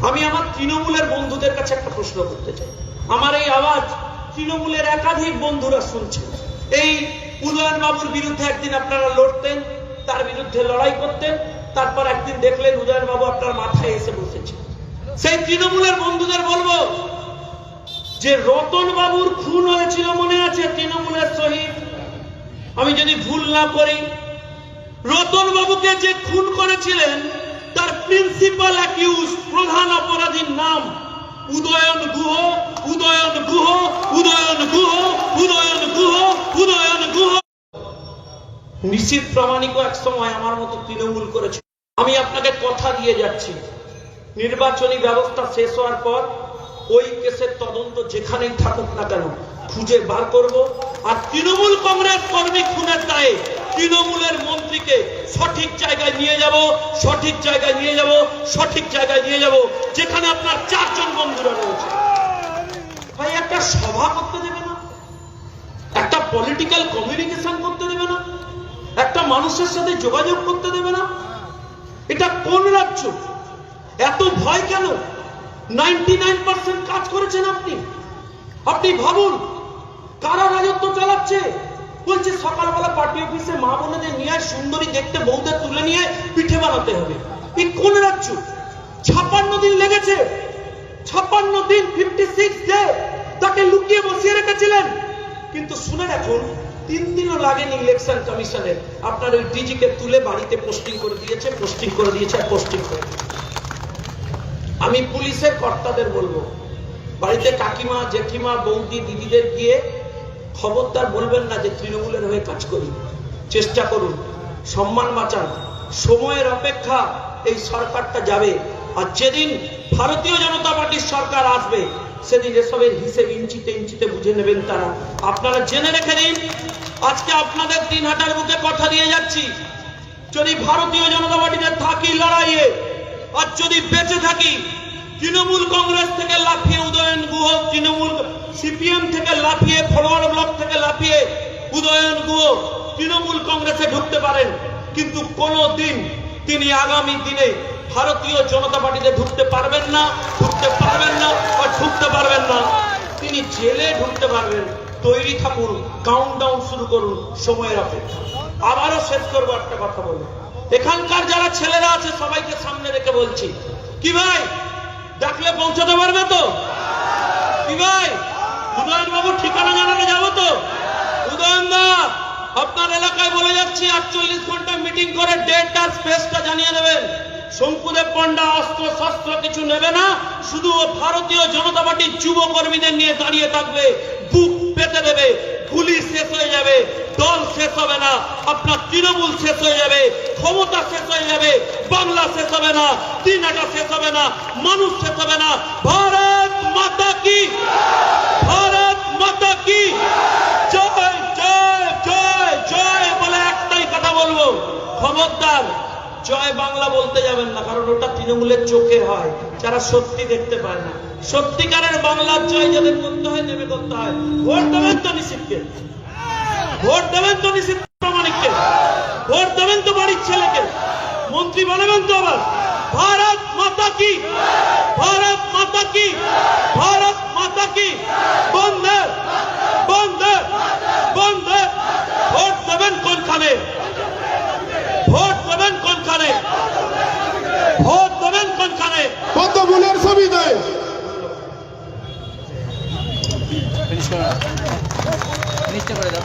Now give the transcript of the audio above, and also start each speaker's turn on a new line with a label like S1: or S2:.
S1: আমি আমার তৃণমূলের বন্ধুদের কাছে একটা প্রশ্ন করতে চাই। আমার এই আওয়াজ তৃণমূলের একাধিক বন্ধুরা শুনছেন। এই উদয়ন বাবুর বিরুদ্ধে একদিন আপনারা লড়তেন, তার বিরুদ্ধে লড়াই করতেন, তারপর একদিন দেখলেন উদয়ন বাবু আপনার মাথায় এসে বসেছে। সেই তৃণমূলের বন্ধুদের বলবো যে রতন বাবুর খুন হয়েছিল মনে আছে, তৃণমূলের শহীদ, আমি যদি ভুল না করি, রতন বাবুকে যে খুন করেছিলেন তার প্রিন্সিপাল অ্যাকিউজ, প্রধান অপরাধীর নাম উদয়ন গুহ, উদয়ন গুহ, উদয়ন গুহ, উদয়ন গুহ, উদয়ন গুহ। নিশ্চিত প্রামাণিক এক সময় আমার মতো তৃণমূল করেছে। আমি আপনাকে কথা দিয়ে যাচ্ছি, নির্বাচনী ব্যবস্থা শেষ হওয়ার পর ওই কেসের তদন্ত যেখানেই থাকুক না কেন খুঁজে বার করব, আর তৃণমূল কংগ্রেস কর্মী খুনের দায়ে তৃণমূলের মন্ত্রীকে সঠিক জায়গায় নিয়ে যাব, সঠিক জায়গায় নিয়ে যাব, সঠিক জায়গায় নিয়ে যাব, যেখানে আপনার 4 জন বন্ধুরা রয়েছে। ভাই একটা সভা করতে দেবে না, একটা পলিটিক্যাল কমিউনিকেশন করতে দেবে না, একটা মানুষের সাথে যোগাযোগ করতে দেবে না? এটা কোন রাজ্য? এত ভয় কেন? 99% কাজ করেছেন আপনি। আপনি ভাবুন কারা রাজত্ব চালাচ্ছে। বলছে সকালবেলা পার্টি অফিসে মা বোনেদের নিয়ে সুন্দরী দেখতে বউদের তুলে নিয়ে পিঠে বানাতে হবে। এই কোন রাজ্য? 56 দিন লেগেছে, 56 দিন, 56 ডে তাকে লুকিয়ে বসিয়ে রেখেছিলেন। কিন্তু শুনে রাখুন 3 দিনও লাগেনি ইলেকশন কমিশনের, আপনার ওই ডিজিকে তুলে বাড়িতে পোস্টিং করে দিয়েছে, পোস্টিং করে দিয়েছে, পোস্টিং করে। আমি পুলিশের কর্তাদের বলবো, বাড়িতে কাকিমা, জেঠিমা, বৌদি, দিদিদের গিয়ে খবরদার বলবেন না যে তৃণমূলের হয়ে কাজ করি। চেষ্টা করুন, সম্মান বাঁচান। সময়ের অপেক্ষা এই সরকারটা যাবে, আর যেদিন ভারতীয় জনতা পার্টির সরকার আসবে সেদিন এসবের হিসেব ইঞ্চিতে ইঞ্চিতে বুঝে নেবেন তারা। আপনারা জেনে রেখে দিন, আজকে আপনাদের দিনহাটার বুকে কথা দিয়ে যাচ্ছি, যদি ভারতীয় জনতা পার্টিতে থাকি লড়াইয়ে, আর যদি বেঁচে থাকি, তৃণমূল কংগ্রেস থেকে লাফিয়ে উদয়ন গুহ, তৃণমূল সিপিএম থেকে লাফিয়ে, ফরওয়ার্ড ব্লক থেকে লাফিয়ে উদয়ন গুহ তৃণমূল কংগ্রেসে ঢুকতে পারেন, কিন্তু কোনদিন তিনি আগামী দিনে ভারতীয় জনতা পার্টিতে ঢুকতে পারবেন না, ঢুকতে পারবেন না, আর ঢুকতে পারবেন না। তিনি জেলে ঢুকতে পারবেন। তৈরি থাকুন, কাউন্টডাউন শুরু করুন, সময়ের অপেক্ষা। আবারও শেষ করবো একটা কথা বলে, এখানকার যারা ছেলেরা আছে সবাইকে সামনে রেখে বলছি, কি ভাই ডাকলে পৌঁছাতে পারবে তো? কি ভাই উদয়ন বাবুর ঠিকানা জানাতে যাবো তো? উদয়ন দা, আপনার এলাকায় বলে যাচ্ছি 48 ঘন্টা মিটিং করে ডেট আর স্পেসটা জানিয়ে দেবেন। শঙ্কুদেব পণ্ডা অস্ত্র শস্ত্র কিছু নেবে না, শুধু ভারতীয় জনতা পার্টির যুব কর্মীদের নিয়ে দাঁড়িয়ে থাকবে, বুক পেতে দেবে। পুলিশ শেষ হয়ে যাবে, দল শেষ হবে না, আপনার তৃণমূল শেষ হয়ে যাবে, ক্ষমতা শেষ হয়ে যাবে, বাংলা শেষ হবে না, দিনহাটা শেষ হবে না, মানুষ শেষ হবে না। ভারত মাতা কি, ভারত মাতা কি জয়, জয় জয় জয় বলে একটাই কথা বলবো, খবরদার জয় বাংলা বলতে যাবেন না, কারণ ওটা তৃণমূলের চোখে হয়, যারা সত্যি দেখতে পায় না। সত্যিকারের বাংলার জয় যাদের করতে হয় নেমে করতে হয়। ভোট দেবেন তো নিষিদ্ধকে, ভোট দেবেন তো নিষিদ্ধ প্রামাণিককে, ভোট দেবেন তো বাড়ির ছেলেকে, মন্ত্রী বানাবেন তো আবার। ভারত মাতা কি, ভারত মাতা কি, ভারত মাতা কি, বন্ধে বন্ধে বন্ধে। ভোট দেবেন কোনখানে, ভোট দেবেন কোনখানে, ভোট দেবেন কোনখানে?
S2: কত ভুলের ছবি দেয়।
S3: ফিনিশ করে দাও।